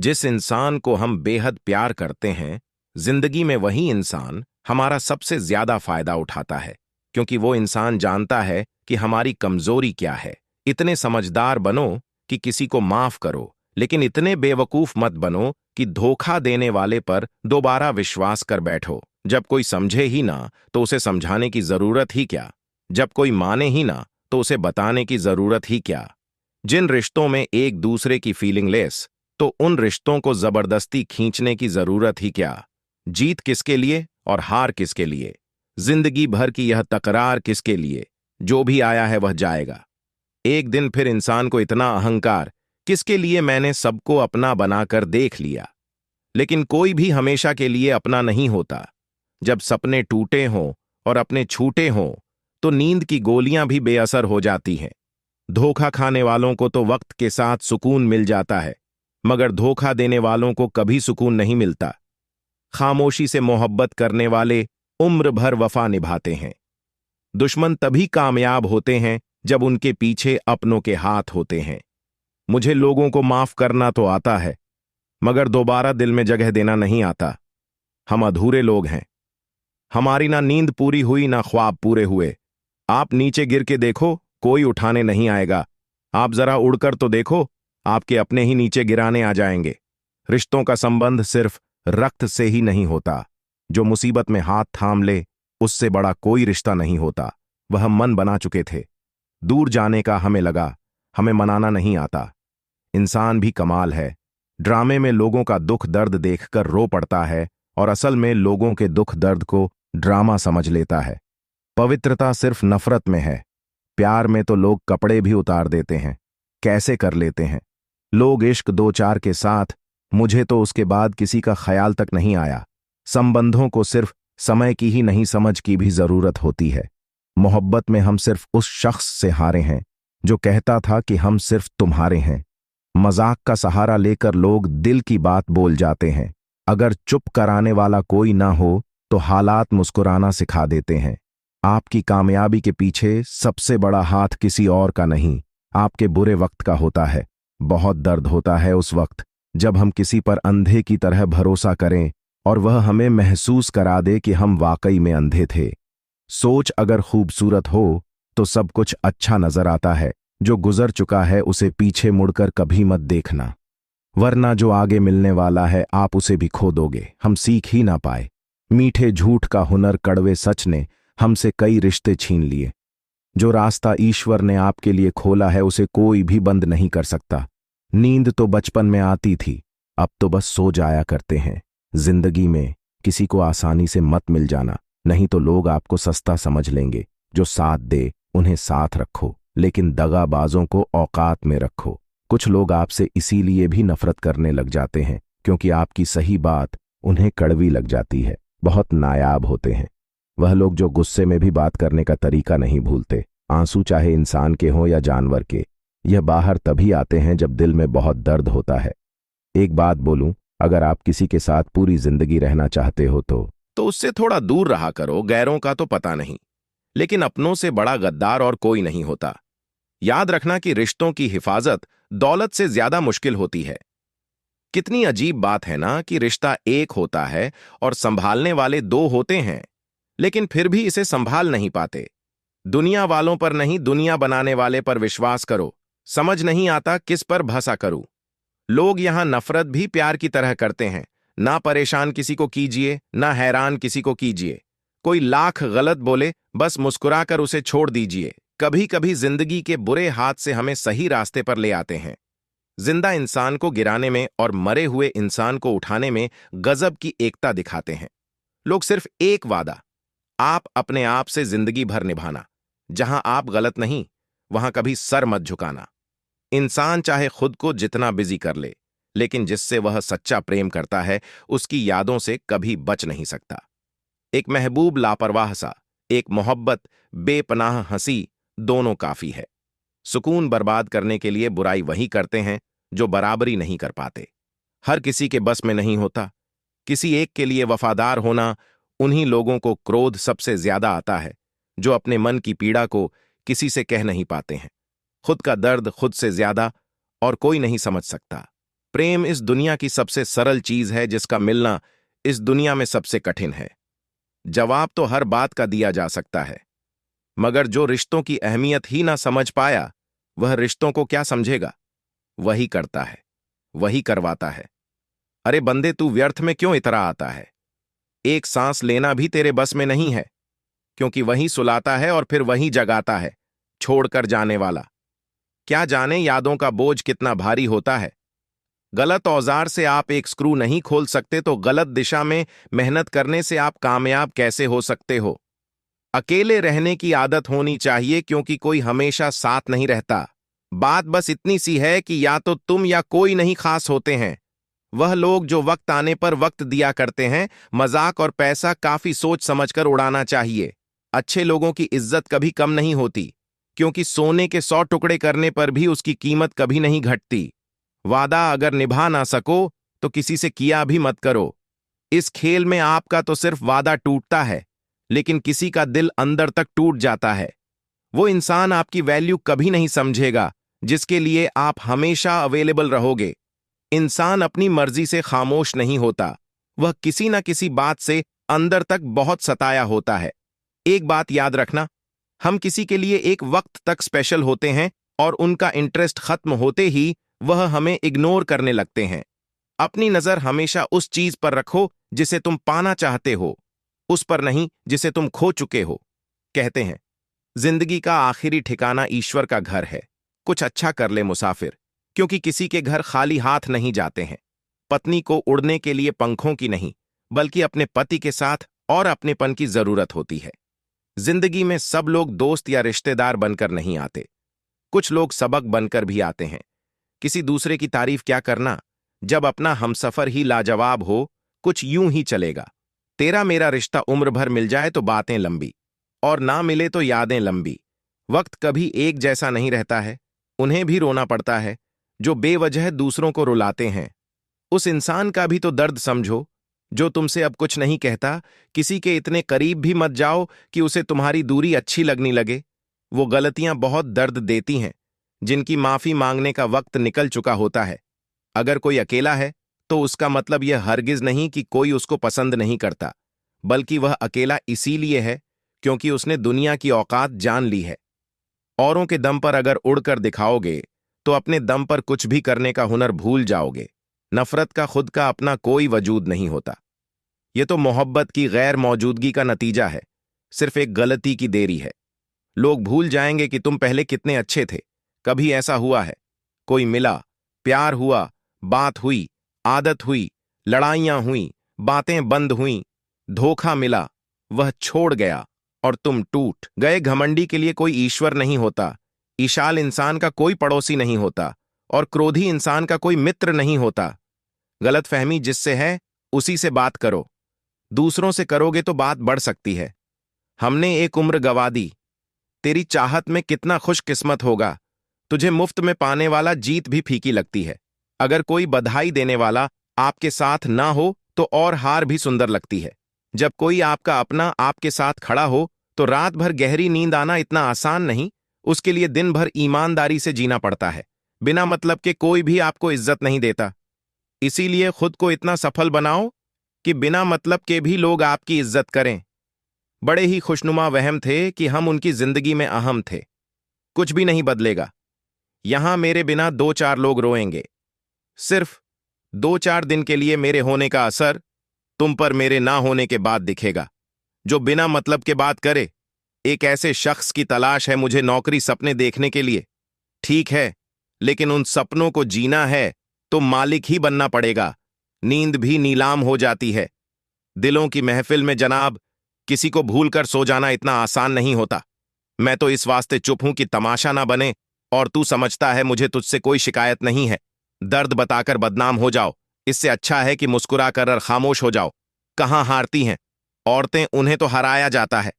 जिस इंसान को हम बेहद प्यार करते हैं, जिंदगी में वही इंसान हमारा सबसे ज्यादा फायदा उठाता है, क्योंकि वो इंसान जानता है कि हमारी कमजोरी क्या है। इतने समझदार बनो कि किसी को माफ करो, लेकिन इतने बेवकूफ मत बनो कि धोखा देने वाले पर दोबारा विश्वास कर बैठो। जब कोई समझे ही ना तो उसे समझाने की जरूरत ही क्या। जब कोई माने ही ना तो उसे बताने की जरूरत ही क्या। जिन रिश्तों में एक दूसरे की फीलिंग लेस, तो उन रिश्तों को जबरदस्ती खींचने की जरूरत ही क्या। जीत किसके लिए और हार किसके लिए? जिंदगी भर की यह तकरार किसके लिए? जो भी आया है वह जाएगा। एक दिन फिर इंसान को इतना अहंकार किसके लिए? मैंने सबको अपना बनाकर देख लिया। लेकिन कोई भी हमेशा के लिए अपना नहीं होता। जब सपने टूटे हों और अपने छूटे हों, तो नींद की गोलियां भी बेअसर हो जाती हैं। धोखा खाने वालों को तो वक्त के साथ सुकून मिल जाता है, मगर धोखा देने वालों को कभी सुकून नहीं मिलता। खामोशी से मोहब्बत करने वाले उम्र भर वफा निभाते हैं। दुश्मन तभी कामयाब होते हैं जब उनके पीछे अपनों के हाथ होते हैं। मुझे लोगों को माफ करना तो आता है, मगर दोबारा दिल में जगह देना नहीं आता। हम अधूरे लोग हैं। हमारी ना नींद पूरी हुई ना ख्वाब पूरे हुए। आप नीचे गिर के देखो, कोई उठाने नहीं आएगा। आप जरा उड़कर तो देखो, आपके अपने ही नीचे गिराने आ जाएंगे। रिश्तों का संबंध सिर्फ रक्त से ही नहीं होता। जो मुसीबत में हाथ थाम ले, उससे बड़ा कोई रिश्ता नहीं होता। वह मन बना चुके थे। दूर जाने का हमें लगा, हमें मनाना नहीं आता। इंसान भी कमाल है। ड्रामे में लोगों का दुख दर्द देखकर रो पड़ता है और असल में लोगों के दुख दर्द को ड्रामा समझ लेता है। पवित्रता सिर्फ नफरत में है। प्यार में तो लोग कपड़े भी उतार देते हैं। कैसे कर लेते हैं लोग इश्क दो चार के साथ। मुझे तो उसके बाद किसी का ख्याल तक नहीं आया। संबंधों को सिर्फ समय की ही नहीं, समझ की भी जरूरत होती है। मोहब्बत में हम सिर्फ उस शख्स से हारे हैं जो कहता था कि हम सिर्फ तुम्हारे हैं। मजाक का सहारा लेकर लोग दिल की बात बोल जाते हैं। अगर चुप कराने वाला कोई ना हो तो हालात मुस्कुराना सिखा देते हैं। आपकी कामयाबी के पीछे सबसे बड़ा हाथ किसी और का नहीं, आपके बुरे वक्त का होता है। बहुत दर्द होता है उस वक्त जब हम किसी पर अंधे की तरह भरोसा करें और वह हमें महसूस करा दे कि हम वाकई में अंधे थे। सोच अगर खूबसूरत हो तो सब कुछ अच्छा नजर आता है। जो गुजर चुका है उसे पीछे मुड़कर कभी मत देखना, वरना जो आगे मिलने वाला है आप उसे भी खो दोगे। हम सीख ही ना पाए। मीठे झूठ का हुनर, कड़वे सच ने हमसे कई रिश्ते छीन लिए। जो रास्ता ईश्वर ने आपके लिए खोला है उसे कोई भी बंद नहीं कर सकता। नींद तो बचपन में आती थी, अब तो बस सो जाया करते हैं। जिंदगी में किसी को आसानी से मत मिल जाना, नहीं तो लोग आपको सस्ता समझ लेंगे। जो साथ दे उन्हें साथ रखो, लेकिन दगाबाजों को औकात में रखो। कुछ लोग आपसे इसीलिए भी नफरत करने लग जाते हैं क्योंकि आपकी सही बात उन्हें कड़वी लग जाती है। बहुत नायाब होते हैं वह लोग जो गुस्से में भी बात करने का तरीका नहीं भूलते। आंसू चाहे इंसान के हों या जानवर के, यह बाहर तभी आते हैं जब दिल में बहुत दर्द होता है। एक बात बोलूं, अगर आप किसी के साथ पूरी जिंदगी रहना चाहते हो तो उससे थोड़ा दूर रहा करो। गैरों का तो पता नहीं, लेकिन अपनों से बड़ा गद्दार और कोई नहीं होता। याद रखना कि रिश्तों की हिफाजत दौलत से ज्यादा मुश्किल होती है। कितनी अजीब बात है ना कि रिश्ता एक होता है और संभालने वाले दो होते हैं, लेकिन फिर भी इसे संभाल नहीं पाते। दुनिया वालों पर नहीं, दुनिया बनाने वाले पर विश्वास करो। समझ नहीं आता किस पर भरोसा करूं। लोग यहां नफरत भी प्यार की तरह करते हैं। ना परेशान किसी को कीजिए, ना हैरान किसी को कीजिए। कोई लाख गलत बोले, बस मुस्कुराकर उसे छोड़ दीजिए। कभी कभी जिंदगी के बुरे हाथ से हमें सही रास्ते पर ले आते हैं। जिंदा इंसान को गिराने में और मरे हुए इंसान को उठाने में गजब की एकता दिखाते हैं लोग। सिर्फ एक वादा, आप अपने आप से जिंदगी भर निभाना। जहां आप गलत नहीं, वहां कभी सर मत झुकाना। इंसान चाहे खुद को जितना बिजी कर ले, लेकिन जिससे वह सच्चा प्रेम करता है उसकी यादों से कभी बच नहीं सकता। एक महबूब लापरवाह सा, एक मोहब्बत बेपनाह हंसी, दोनों काफी है। सुकून बर्बाद करने के लिए बुराई वही करते हैं जो बराबरी नहीं कर पाते। हर किसी के बस में नहीं होता। किसी एक के लिए वफादार होना। उन्हीं लोगों को क्रोध सबसे ज्यादा आता है जो अपने मन की पीड़ा को किसी से कह नहीं पाते हैं। खुद का दर्द खुद से ज्यादा और कोई नहीं समझ सकता। प्रेम इस दुनिया की सबसे सरल चीज है जिसका मिलना इस दुनिया में सबसे कठिन है। जवाब तो हर बात का दिया जा सकता है, मगर जो रिश्तों की अहमियत ही ना समझ पाया, वह रिश्तों को क्या समझेगा। वही करता है, वही करवाता है। अरे बंदे, तू व्यर्थ में क्यों इतरा आता है? एक सांस लेना भी तेरे बस में नहीं है, क्योंकि वही सुलाता है और फिर वही जगाता है, छोड़कर जाने वाला। क्या जाने यादों का बोझ कितना भारी होता है। गलत औजार से आप एक स्क्रू नहीं खोल सकते, तो गलत दिशा में मेहनत करने से आप कामयाब कैसे हो सकते हो। अकेले रहने की आदत होनी चाहिए, क्योंकि कोई हमेशा साथ नहीं रहता। बात बस इतनी सी है कि या तो तुम या कोई नहीं खास होते हैं। वह लोग जो वक्त आने पर वक्त दिया करते हैं। मजाक और पैसा काफी सोच समझकर उड़ाना चाहिए। अच्छे लोगों की इज्जत कभी कम नहीं होती, क्योंकि सोने के 100 टुकड़े करने पर भी उसकी कीमत कभी नहीं घटती। वादा अगर निभा ना सको तो किसी से किया भी मत करो। इस खेल में आपका तो सिर्फ वादा टूटता है, लेकिन किसी का दिल अंदर तक टूट जाता है। वो इंसान आपकी वैल्यू कभी नहीं समझेगा जिसके लिए आप हमेशा अवेलेबल रहोगे। इंसान अपनी मर्जी से खामोश नहीं होता, वह किसी ना किसी बात से अंदर तक बहुत सताया होता है। एक बात याद रखना, हम किसी के लिए एक वक्त तक स्पेशल होते हैं और उनका इंटरेस्ट खत्म होते ही वह हमें इग्नोर करने लगते हैं। अपनी नजर हमेशा उस चीज पर रखो जिसे तुम पाना चाहते हो, उस पर नहीं जिसे तुम खो चुके हो। कहते हैं जिंदगी का आखिरी ठिकाना ईश्वर का घर है। कुछ अच्छा कर ले मुसाफिर, क्योंकि किसी के घर खाली हाथ नहीं जाते हैं। पत्नी को उड़ने के लिए पंखों की नहीं, बल्कि अपने पति के साथ और अपनेपन की जरूरत होती है। जिंदगी में सब लोग दोस्त या रिश्तेदार बनकर नहीं आते, कुछ लोग सबक बनकर भी आते हैं। किसी दूसरे की तारीफ क्या करना, जब अपना हमसफर ही लाजवाब हो। कुछ यूं ही चलेगा। तेरा मेरा रिश्ता उम्र भर मिल जाए तो बातें लंबी, और ना मिले तो यादें लंबी। वक्त कभी एक जैसा नहीं रहता है, उन्हें भी रोना पड़ता है जो बेवजह दूसरों को रुलाते हैं। उस इंसान का भी तो दर्द समझो जो तुमसे अब कुछ नहीं कहता। किसी के इतने करीब भी मत जाओ कि उसे तुम्हारी दूरी अच्छी लगने लगे। वो गलतियां बहुत दर्द देती हैं, जिनकी माफी मांगने का वक्त निकल चुका होता है। अगर कोई अकेला है तो उसका मतलब यह हरगिज नहीं कि कोई उसको पसंद नहीं करता, बल्कि वह अकेला इसीलिए है क्योंकि उसने दुनिया की औकात जान ली है। औरों के दम पर अगर उड़कर दिखाओगे तो अपने दम पर कुछ भी करने का हुनर भूल जाओगे। नफरत का खुद का अपना कोई वजूद नहीं होता। यह तो मोहब्बत की गैर मौजूदगी का नतीजा है, सिर्फ एक गलती की देरी है। लोग भूल जाएंगे कि तुम पहले कितने अच्छे थे। कभी ऐसा हुआ है, कोई मिला, प्यार हुआ, बात हुई, आदत हुई, लड़ाइयां हुई, बातें बंद हुईं, धोखा मिला, वह छोड़ गया और तुम टूट गए। घमंडी के लिए कोई ईश्वर नहीं होता, ईशाल इंसान का कोई पड़ोसी नहीं होता, और क्रोधी इंसान का कोई मित्र नहीं होता। गलतफहमी जिससे है उसी से बात करो, दूसरों से करोगे तो बात बढ़ सकती है। हमने एक उम्र गंवा दी, तेरी चाहत में कितना खुशकिस्मत होगा। तुझे मुफ्त में पाने वाला जीत भी फीकी लगती है। अगर कोई बधाई देने वाला आपके साथ ना हो तो और हार भी सुंदर लगती है। जब कोई आपका अपना आपके साथ खड़ा हो तो रात भर गहरी नींद आना इतना आसान नहीं, उसके लिए दिन भर ईमानदारी से जीना पड़ता है। बिना मतलब के कोई भी आपको इज्जत नहीं देता, इसीलिए खुद को इतना सफल बनाओ कि बिना मतलब के भी लोग आपकी इज्जत करें। बड़े ही खुशनुमा वहम थे कि हम उनकी जिंदगी में अहम थे। कुछ भी नहीं बदलेगा। यहां मेरे बिना 2-4 लोग रोएंगे, सिर्फ 2-4 दिन के लिए। मेरे होने का असर तुम पर मेरे ना होने के बाद दिखेगा। जो बिना मतलब के बात करे, एक ऐसे शख्स की तलाश है मुझे नौकरी सपने देखने के लिए। ठीक है, लेकिन उन सपनों को जीना है तो मालिक ही बनना पड़ेगा। नींद भी नीलाम हो जाती है। दिलों की महफिल में जनाब, किसी को भूलकर सो जाना इतना आसान नहीं होता। मैं तो इस वास्ते चुप हूं कि तमाशा ना बने, और तू समझता है मुझे तुझसे कोई शिकायत नहीं है। दर्द बताकर बदनाम हो जाओ, इससे अच्छा है कि मुस्कुरा कर खामोश हो जाओ। कहां हारती हैं औरतें, उन्हें तो हराया जाता है।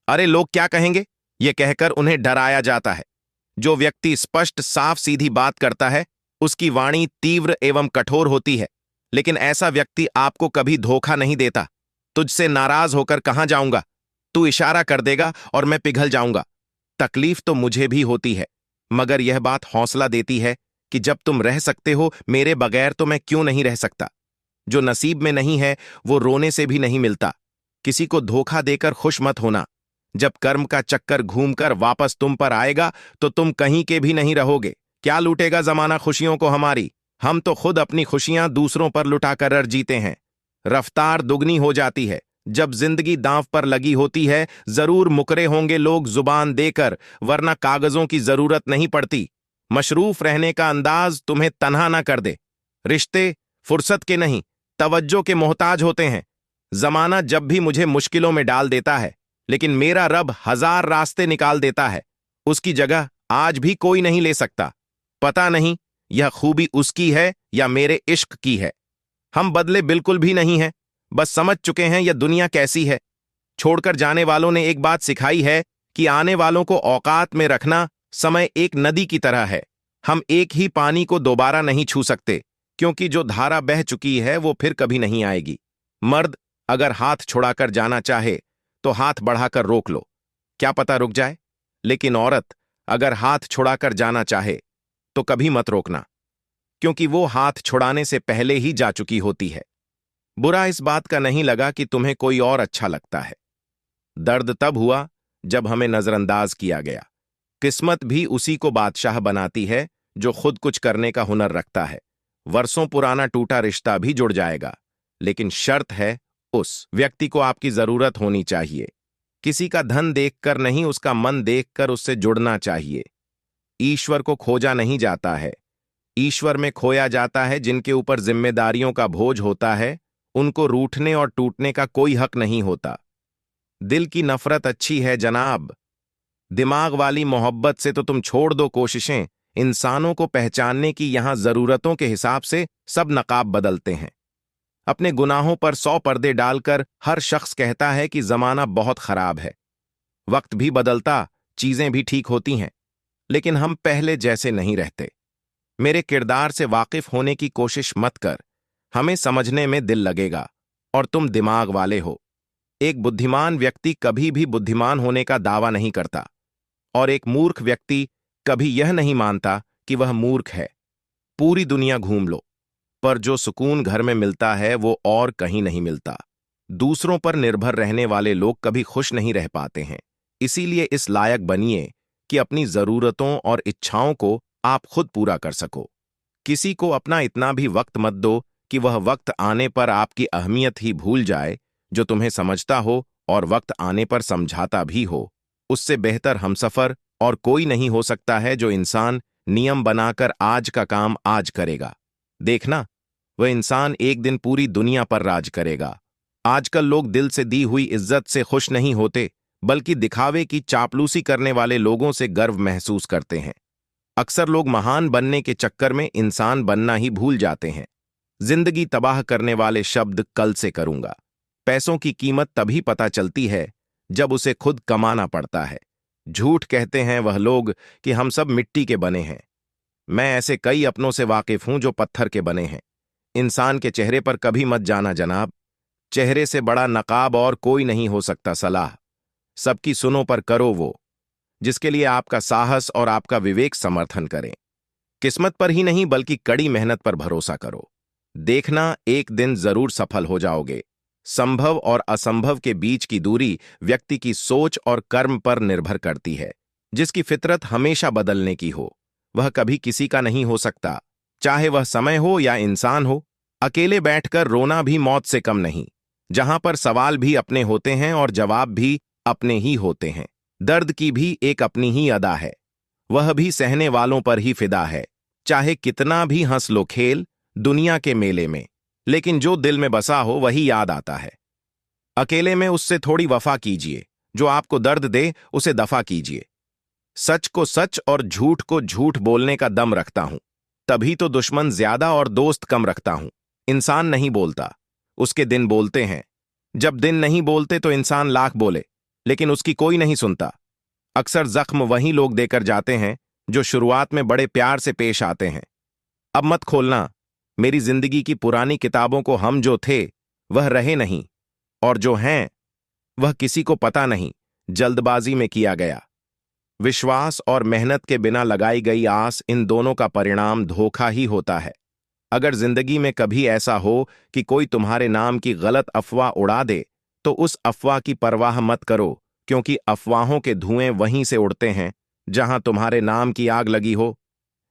अरे लोग क्या कहेंगे, यह कहकर उन्हें डराया जाता है। जो व्यक्ति स्पष्ट साफ सीधी बात करता है उसकी वाणी तीव्र एवं कठोर होती है, लेकिन ऐसा व्यक्ति आपको कभी धोखा नहीं देता। तुझसे नाराज होकर कहां जाऊंगा, तू इशारा कर देगा और मैं पिघल जाऊंगा। तकलीफ तो मुझे भी होती है, मगर यह बात हौसला देती है कि जब तुम रह सकते हो मेरे बगैर तो मैं क्यों नहीं रह सकता। जो नसीब में नहीं है वो रोने से भी नहीं मिलता। किसी को धोखा देकर खुश मत होना। जब कर्म का चक्कर घूमकर वापस तुम पर आएगा तो तुम कहीं के भी नहीं रहोगे। क्या लूटेगा जमाना खुशियों को हमारी? हम तो खुद अपनी खुशियां दूसरों पर लुटाकर रर जीते हैं। रफ्तार दुगनी हो जाती है जब जिंदगी दांव पर लगी होती है। जरूर मुकरे होंगे लोग जुबान देकर, वरना कागजों की जरूरत नहीं पड़ती। मशरूफ रहने का अंदाज तुम्हें तन्हा ना कर दे। रिश्ते फुर्सत के नहीं, तवज्जो के मोहताज होते हैं। जमाना जब भी मुझे मुश्किलों में डाल देता है, लेकिन मेरा रब हजार रास्ते निकाल देता है। उसकी जगह आज भी कोई नहीं ले सकता। पता नहीं यह खूबी उसकी है या मेरे इश्क की है। हम बदले बिल्कुल भी नहीं हैं, बस समझ चुके हैं यह दुनिया कैसी है। छोड़कर जाने वालों ने एक बात सिखाई है कि आने वालों को औकात में रखना। समय एक नदी की तरह है। हम एक ही पानी को दोबारा नहीं छू सकते, क्योंकि जो धारा बह चुकी है वो फिर कभी नहीं आएगी। मर्द अगर हाथ छुड़ाकर जाना चाहे तो हाथ बढ़ाकर रोक लो, क्या पता रुक जाए। लेकिन औरत अगर हाथ छुड़ाकर जाना चाहे तो कभी मत रोकना, क्योंकि वो हाथ छुड़ाने से पहले ही जा चुकी होती है। बुरा इस बात का नहीं लगा कि तुम्हें कोई और अच्छा लगता है। दर्द तब हुआ जब हमें नजरअंदाज किया गया। किस्मत भी उसी को बादशाह बनाती है जो खुद कुछ करने का हुनर रखता है। वर्षों पुराना टूटा रिश्ता भी जुड़ जाएगा, लेकिन शर्त है उस व्यक्ति को आपकी जरूरत होनी चाहिए। किसी का धन देखकर नहीं, उसका मन देखकर उससे जुड़ना चाहिए। ईश्वर को खोजा नहीं जाता है, ईश्वर में खोया जाता है। जिनके ऊपर जिम्मेदारियों का बोझ होता है उनको रूठने और टूटने का कोई हक नहीं होता। दिल की नफरत अच्छी है जनाब, दिमाग वाली मोहब्बत से तो तुम छोड़ दो कोशिशें। इंसानों को पहचानने की यहां जरूरतों के हिसाब से सब नकाब बदलते हैं। अपने गुनाहों पर 100 पर्दे डालकर हर शख्स कहता है कि जमाना बहुत खराब है। वक्त भी बदलता, चीजें भी ठीक होती हैं, लेकिन हम पहले जैसे नहीं रहते। मेरे किरदार से वाकिफ होने की कोशिश मत कर, हमें समझने में दिल लगेगा। और तुम दिमाग वाले हो। एक बुद्धिमान व्यक्ति कभी भी बुद्धिमान होने का दावा नहीं करता, और एक मूर्ख व्यक्ति कभी यह नहीं मानता कि वह मूर्ख है। पूरी दुनिया घूम लो, पर जो सुकून घर में मिलता है वो और कहीं नहीं मिलता। दूसरों पर निर्भर रहने वाले लोग कभी खुश नहीं रह पाते हैं। इसीलिए इस लायक बनिए कि अपनी जरूरतों और इच्छाओं को आप खुद पूरा कर सको। किसी को अपना इतना भी वक्त मत दो कि वह वक्त आने पर आपकी अहमियत ही भूल जाए। जो तुम्हें समझता हो और वक्त आने पर समझाता भी हो, उससे बेहतर हमसफर और कोई नहीं हो सकता है। जो इंसान नियम बनाकर आज का काम आज करेगा, देखना वह इंसान एक दिन पूरी दुनिया पर राज करेगा। आजकल लोग दिल से दी हुई इज्जत से खुश नहीं होते, बल्कि दिखावे की चापलूसी करने वाले लोगों से गर्व महसूस करते हैं। अक्सर लोग महान बनने के चक्कर में इंसान बनना ही भूल जाते हैं। जिंदगी तबाह करने वाले शब्द कल से करूंगा। पैसों की कीमत तभी पता चलती है जब उसे खुद कमाना पड़ता है। झूठ कहते हैं वह लोग कि हम सब मिट्टी के बने हैं। मैं ऐसे कई अपनों से वाकिफ हूं जो पत्थर के बने हैं। इंसान के चेहरे पर कभी मत जाना जनाब, चेहरे से बड़ा नकाब और कोई नहीं हो सकता। सलाह सबकी सुनो पर करो वो जिसके लिए आपका साहस और आपका विवेक समर्थन करें। किस्मत पर ही नहीं बल्कि कड़ी मेहनत पर भरोसा करो। देखना एक दिन जरूर सफल हो जाओगे। संभव और असंभव के बीच की दूरी व्यक्ति की सोच और कर्म पर निर्भर करती है। जिसकी फितरत हमेशा बदलने की हो वह कभी किसी का नहीं हो सकता, चाहे वह समय हो या इंसान हो। अकेले बैठकर रोना भी मौत से कम नहीं, जहां पर सवाल भी अपने होते हैं और जवाब भी अपने ही होते हैं। दर्द की भी एक अपनी ही अदा है, वह भी सहने वालों पर ही फिदा है। चाहे कितना भी हंस लो खेल दुनिया के मेले में, लेकिन जो दिल में बसा हो वही याद आता है। अकेले में उससे थोड़ी वफा कीजिए, जो आपको दर्द दे उसे दफा कीजिए। सच को सच और झूठ को झूठ बोलने का दम रखता हूं, तभी तो दुश्मन ज्यादा और दोस्त कम रखता हूं। इंसान नहीं बोलता, उसके दिन बोलते हैं। जब दिन नहीं बोलते तो इंसान लाख बोले, लेकिन उसकी कोई नहीं सुनता। अक्सर जख्म वही लोग देकर जाते हैं जो शुरुआत में बड़े प्यार से पेश आते हैं। अब मत खोलना मेरी जिंदगी की पुरानी किताबों को। हम जो थे वह रहे नहीं, और जो हैं वह किसी को पता नहीं, जल्दबाजी में किया गया। विश्वास और मेहनत के बिना लगाई गई आस, इन दोनों का परिणाम धोखा ही होता है। अगर जिंदगी में कभी ऐसा हो कि कोई तुम्हारे नाम की गलत अफवाह उड़ा दे, तो उस अफवाह की परवाह मत करो, क्योंकि अफवाहों के धुएं वहीं से उड़ते हैं जहां तुम्हारे नाम की आग लगी हो।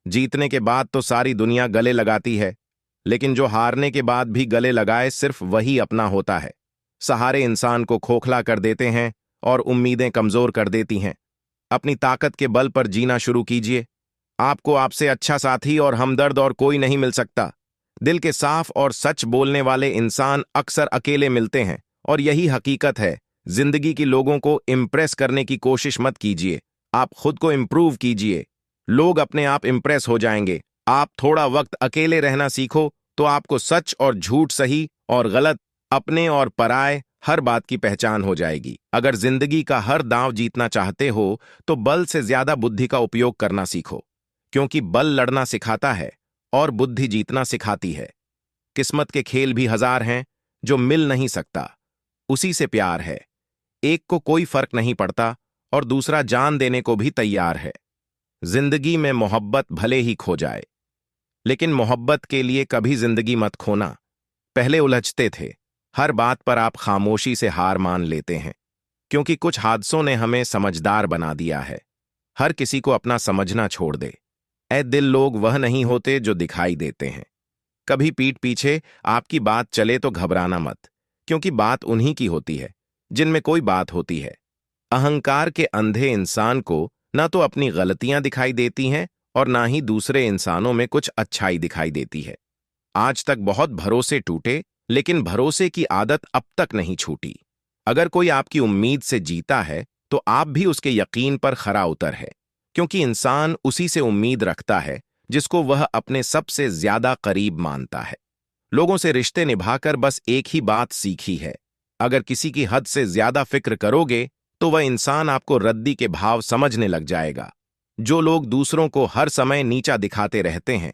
जीतने के बाद तो सारी दुनिया गले लगाती है, लेकिन जो हारने के बाद भी गले लगाए सिर्फ वही अपना होता है। सहारे इंसान को खोखला कर देते हैं और उम्मीदें कमजोर कर देती हैं। अपनी ताकत के बल पर जीना शुरू कीजिए। आपको आपसे अच्छा साथी और हमदर्द और कोई नहीं मिल सकता। दिल के साफ और सच बोलने वाले इंसान अक्सर अकेले मिलते हैं, और यही हकीकत है। जिंदगी की लोगों को इम्प्रेस करने की कोशिश मत कीजिए, आप खुद को इम्प्रूव कीजिए। लोग अपने आप इम्प्रेस हो जाएंगे। आप थोड़ा वक्त अकेले रहना सीखो, तो आपको सच और झूठ, सही और गलत, अपने और पराये, हर बात की पहचान हो जाएगी। अगर जिंदगी का हर दांव जीतना चाहते हो, तो बल से ज्यादा बुद्धि का उपयोग करना सीखो, क्योंकि बल लड़ना सिखाता है और बुद्धि जीतना सिखाती है। किस्मत के खेल भी हजार हैं जो मिल नहीं सकता, उसी से प्यार है। एक को कोई फर्क नहीं पड़ता और दूसरा जान देने को भी तैयार है। जिंदगी में मोहब्बत भले ही खो जाए, लेकिन मोहब्बत के लिए कभी जिंदगी मत खोना। पहले उलझते थे, हर बात पर आप खामोशी से हार मान लेते हैं, क्योंकि कुछ हादसों ने हमें समझदार बना दिया है। हर किसी को अपना समझना छोड़ दे। ऐ दिल, लोग वह नहीं होते जो दिखाई देते हैं। कभी पीठ पीछे आपकी बात चले तो घबराना मत, क्योंकि बात उन्हीं की होती है जिनमें कोई बात होती है। अहंकार के अंधे इंसान को ना तो अपनी गलतियां दिखाई देती हैं और ना ही दूसरे इंसानों में कुछ अच्छाई दिखाई देती है। आज तक बहुत भरोसे टूटे, लेकिन भरोसे की आदत अब तक नहीं छूटी। अगर कोई आपकी उम्मीद से जीता है, तो आप भी उसके यकीन पर खरा उतर है, क्योंकि इंसान उसी से उम्मीद रखता है जिसको वह अपने सबसे ज्यादा करीब मानता है। लोगों से रिश्ते निभाकर बस एक ही बात सीखी है, अगर किसी की हद से ज्यादा फिक्र करोगे तो वह इंसान आपको रद्दी के भाव समझने लग जाएगा। जो लोग दूसरों को हर समय नीचा दिखाते रहते हैं,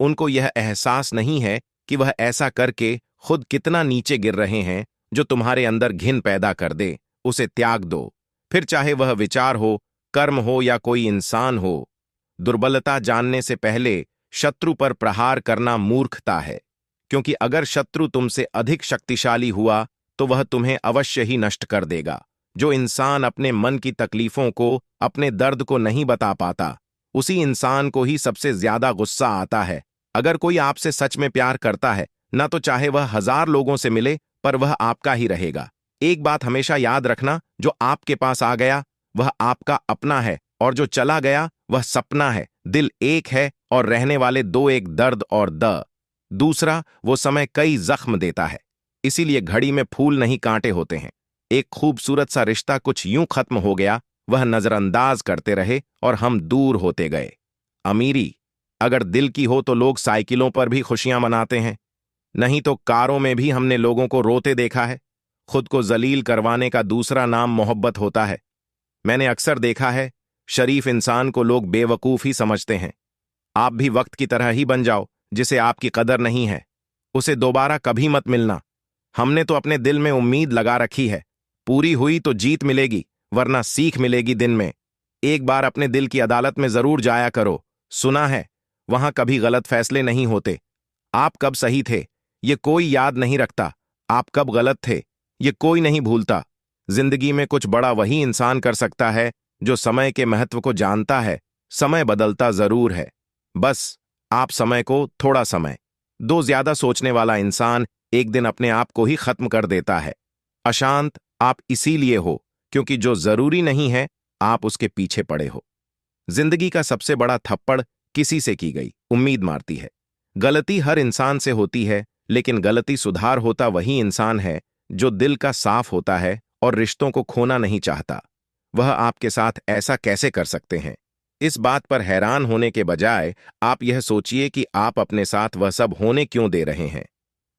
उनको यह एहसास नहीं है कि वह ऐसा करके खुद कितना नीचे गिर रहे हैं। जो तुम्हारे अंदर घिन पैदा कर दे, उसे त्याग दो, फिर चाहे वह विचार हो, कर्म हो या कोई इंसान हो। दुर्बलता जानने से पहले शत्रु पर प्रहार करना मूर्खता है, क्योंकि अगर शत्रु तुमसे अधिक शक्तिशाली हुआ तो वह तुम्हें अवश्य ही नष्ट कर देगा। जो इंसान अपने मन की तकलीफों को, अपने दर्द को नहीं बता पाता, उसी इंसान को ही सबसे ज्यादा गुस्सा आता है। अगर कोई आपसे सच में प्यार करता है, ना तो चाहे वह 1000 लोगों से मिले, पर वह आपका ही रहेगा। एक बात हमेशा याद रखना, जो आपके पास आ गया वह आपका अपना है, और जो चला गया वह सपना है। दिल एक है और रहने वाले दो, एक दर्द और दूसरा वो समय कई जख्म देता है। इसीलिए घड़ी में फूल नहीं कांटे होते हैं। एक खूबसूरत सा रिश्ता कुछ यूं खत्म हो गया, वह नजरअंदाज करते रहे और हम दूर होते गए। अमीरी अगर दिल की हो तो लोग साइकिलों पर भी खुशियां मनाते हैं, नहीं तो कारों में भी हमने लोगों को रोते देखा है। खुद को जलील करवाने का दूसरा नाम मोहब्बत होता है। मैंने अक्सर देखा है, शरीफ इंसान को लोग बेवकूफ ही समझते हैं। आप भी वक्त की तरह ही बन जाओ, जिसे आपकी कदर नहीं है, उसे दोबारा कभी मत मिलना। हमने तो अपने दिल में उम्मीद लगा रखी है, पूरी हुई तो जीत मिलेगी, वरना सीख मिलेगी दिन में। एक बार अपने दिल की अदालत में जरूर जाया करो। सुना है, वहां कभी गलत फैसले नहीं होते। आप कब सही थे, ये कोई याद नहीं रखता। आप कब गलत थे, ये कोई नहीं भूलता। जिंदगी में कुछ बड़ा वही इंसान कर सकता है जो समय के महत्व को जानता है। समय बदलता जरूर है, बस आप समय को थोड़ा समय दो। ज्यादा सोचने वाला इंसान एक दिन अपने आप को ही खत्म कर देता है। अशांत आप इसीलिए हो क्योंकि जो जरूरी नहीं है, आप उसके पीछे पड़े हो। जिंदगी का सबसे बड़ा थप्पड़ किसी से की गई उम्मीद मारती है। गलती हर इंसान से होती है, लेकिन गलती सुधार होता वही इंसान है जो दिल का साफ होता है और रिश्तों को खोना नहीं चाहता। वह आपके साथ ऐसा कैसे कर सकते हैं? इस बात पर हैरान होने के बजाय आप यह सोचिए कि आप अपने साथ वह सब होने क्यों दे रहे हैं।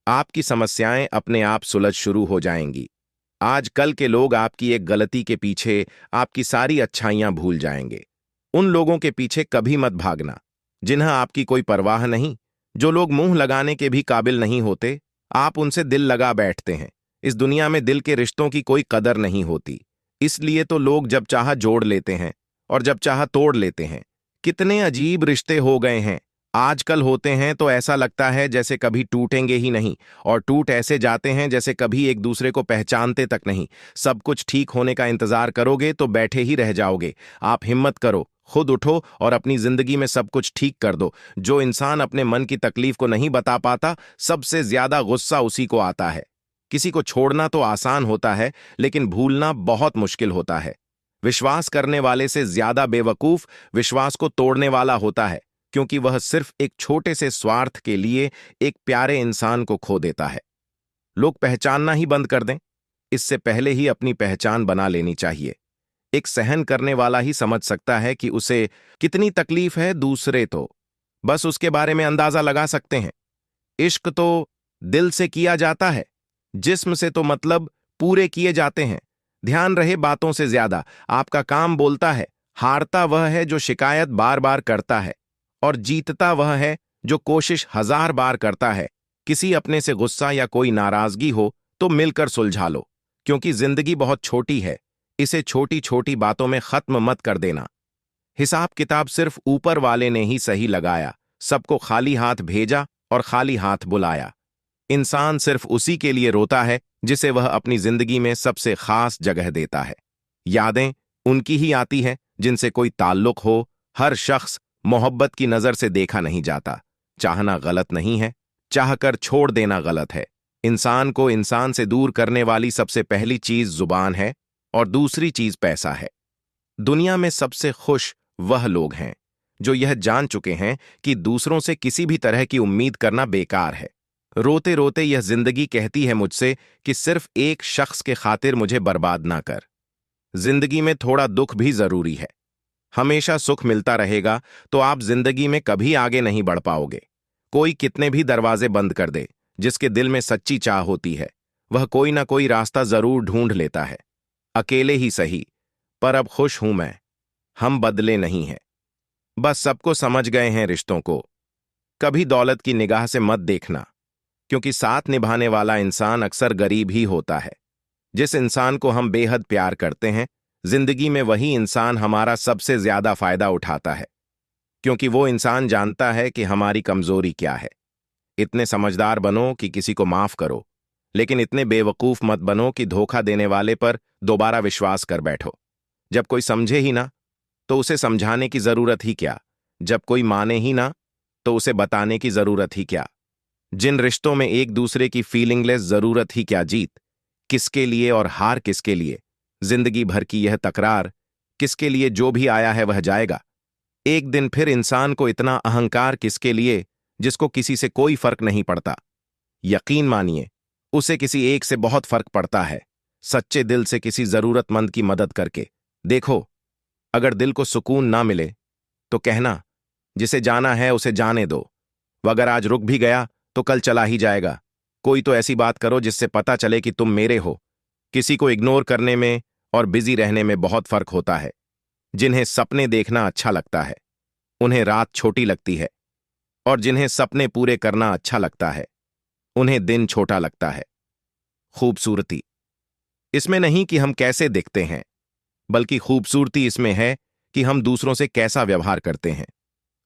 आपकी समस्याएं अपने आप सुलझ शुरू हो जाएंगी। आज कल के लोग आपकी एक गलती के पीछे आपकी सारी अच्छाइयां भूल जाएंगे। उन लोगों के पीछे कभी मत भागना जिन्हें आपकी कोई परवाह नहीं। जो लोग मुंह लगाने के भी काबिल नहीं होते, आप उनसे दिल लगा बैठते हैं। इस दुनिया में दिल के रिश्तों की कोई कदर नहीं होती, इसलिए तो लोग जब चाहा जोड़ लेते हैं और जब चाहा तोड़ लेते हैं। कितने अजीब रिश्ते हो गए हैं आजकल। होते हैं तो ऐसा लगता है जैसे कभी टूटेंगे ही नहीं, और टूट ऐसे जाते हैं जैसे कभी एक दूसरे को पहचानते तक नहीं। सब कुछ ठीक होने का इंतजार करोगे तो बैठे ही रह जाओगे। आप हिम्मत करो, खुद उठो और अपनी जिंदगी में सब कुछ ठीक कर दो। जो इंसान अपने मन की तकलीफ को नहीं बता पाता, सबसे ज्यादा गुस्सा उसी को आता है। किसी को छोड़ना तो आसान होता है, लेकिन भूलना बहुत मुश्किल होता है। विश्वास करने वाले से ज्यादा बेवकूफ विश्वास को तोड़ने वाला होता है, क्योंकि वह सिर्फ एक छोटे से स्वार्थ के लिए एक प्यारे इंसान को खो देता है। लोग पहचानना ही बंद कर दें, इससे पहले ही अपनी पहचान बना लेनी चाहिए। एक सहन करने वाला ही समझ सकता है कि उसे कितनी तकलीफ है, दूसरे तो बस उसके बारे में अंदाजा लगा सकते हैं। इश्क तो दिल से किया जाता है, जिस्म से तो मतलब पूरे किए जाते हैं। ध्यान रहे बातों से ज्यादा आपका काम बोलता है। हारता वह है जो शिकायत बार बार करता है, और जीतता वह है जो कोशिश 1000 बार करता है। किसी अपने से गुस्सा या कोई नाराजगी हो तो मिलकर सुलझा लो, क्योंकि जिंदगी बहुत छोटी है। इसे छोटी छोटी बातों में खत्म मत कर देना। हिसाब किताब सिर्फ ऊपर वाले ने ही सही लगाया। सबको खाली हाथ भेजा और खाली हाथ बुलाया। इंसान सिर्फ उसी के लिए रोता है जिसे वह अपनी जिंदगी में सबसे खास जगह देता है। यादें उनकी ही आती हैं जिनसे कोई ताल्लुक हो। हर शख्स मोहब्बत की नजर से देखा नहीं जाता। चाहना गलत नहीं है, चाहकर छोड़ देना गलत है। इंसान को इंसान से दूर करने वाली सबसे पहली चीज जुबान है, और दूसरी चीज पैसा है। दुनिया में सबसे खुश वह लोग हैं जो यह जान चुके हैं कि दूसरों से किसी भी तरह की उम्मीद करना बेकार है। रोते रोते यह जिंदगी कहती है मुझसे कि सिर्फ एक शख्स के खातिर मुझे बर्बाद ना कर। जिंदगी में थोड़ा दुख भी जरूरी है। हमेशा सुख मिलता रहेगा तो आप जिंदगी में कभी आगे नहीं बढ़ पाओगे। कोई कितने भी दरवाजे बंद कर दे, जिसके दिल में सच्ची चाह होती है वह कोई ना कोई रास्ता जरूर ढूंढ लेता है। अकेले ही सही, पर अब खुश हूं मैं। हम बदले नहीं हैं, बस सबको समझ गए हैं रिश्तों को। कभी दौलत की निगाह से मत देखना, क्योंकि साथ निभाने वाला इंसान अक्सर गरीब ही होता है। जिस इंसान को हम बेहद प्यार करते हैं, जिंदगी में वही इंसान हमारा सबसे ज्यादा फायदा उठाता है, क्योंकि वो इंसान जानता है कि हमारी कमजोरी क्या है। इतने समझदार बनो कि किसी को माफ करो, लेकिन इतने बेवकूफ मत बनो कि धोखा देने वाले पर दोबारा विश्वास कर बैठो। जब कोई समझे ही ना तो उसे समझाने की जरूरत ही क्या। जब कोई माने ही ना तो उसे बताने की जरूरत ही क्या। जिन रिश्तों में एक दूसरे की फीलिंगलेस जरूरत ही क्या। जीत किसके लिए और हार किसके लिए। जिंदगी भर की यह तकरार किसके लिए। जो भी आया है वह जाएगा। एक दिन फिर इंसान को इतना अहंकार किसके लिए जिसको किसी से कोई फर्क नहीं पड़ता। यकीन मानिए, उसे किसी एक से बहुत फर्क पड़ता है। सच्चे दिल से किसी जरूरतमंद की मदद करके देखो। अगर दिल को सुकून ना मिले तो कहना, जिसे जाना है उसे जाने दो। अगर आज रुक भी गया तो कल चला ही जाएगा। कोई तो ऐसी बात करो जिससे पता चले कि तुम मेरे हो। किसी को इग्नोर करने में और बिजी रहने में बहुत फर्क होता है। जिन्हें सपने देखना अच्छा लगता है उन्हें रात छोटी लगती है, और जिन्हें सपने पूरे करना अच्छा लगता है उन्हें दिन छोटा लगता है। खूबसूरती इसमें नहीं कि हम कैसे दिखते हैं, बल्कि खूबसूरती इसमें है कि हम दूसरों से कैसा व्यवहार करते हैं।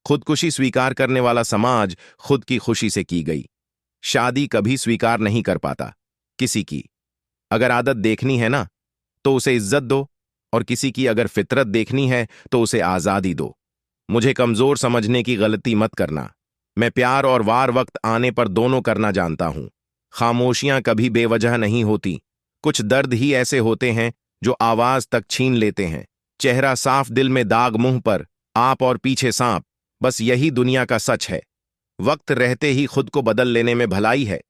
खुदकुशी स्वीकार करने वाला समाज खुद की खुशी से की गई शादी कभी स्वीकार नहीं कर पाता किसी की। अगर आदत देखनी है ना तो उसे इज्जत दो, और किसी की अगर फितरत देखनी है तो उसे आजादी दो। मुझे कमजोर समझने की गलती मत करना। मैं प्यार और वार वक्त आने पर दोनों करना जानता हूं। खामोशियां कभी बेवजह नहीं होती। कुछ दर्द ही ऐसे होते हैं जो आवाज तक छीन लेते हैं। चेहरा साफ, दिल में दाग, मुंह पर आप और पीछे सांप। बस यही दुनिया का सच है। वक्त रहते ही खुद को बदल लेने में भलाई है,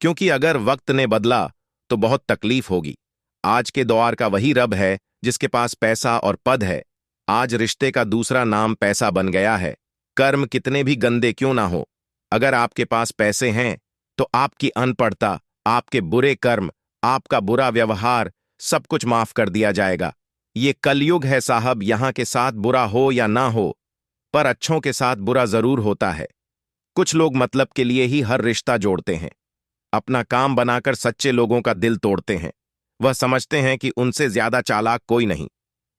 क्योंकि अगर वक्त ने बदला तो बहुत तकलीफ होगी। आज के दौर का वही रब है जिसके पास पैसा और पद है। आज रिश्ते का दूसरा नाम पैसा बन गया है। कर्म कितने भी गंदे क्यों ना हो, अगर आपके पास पैसे हैं तो आपकी अनपढ़ता, आपके बुरे कर्म, आपका बुरा व्यवहार सब कुछ माफ कर दिया जाएगा। ये कलयुग है साहब। यहां के साथ बुरा हो या ना हो, पर अच्छों के साथ बुरा जरूर होता है। कुछ लोग मतलब के लिए ही हर रिश्ता जोड़ते हैं। अपना काम बनाकर सच्चे लोगों का दिल तोड़ते हैं। वह समझते हैं कि उनसे ज्यादा चालाक कोई नहीं।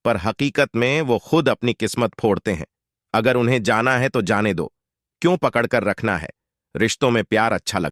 पर हकीकत में वो खुद अपनी किस्मत फोड़ते हैं। अगर उन्हें जाना है तो जाने दो, क्यों पकड़ कर रखना है। रिश्तों में प्यार अच्छा लगता है।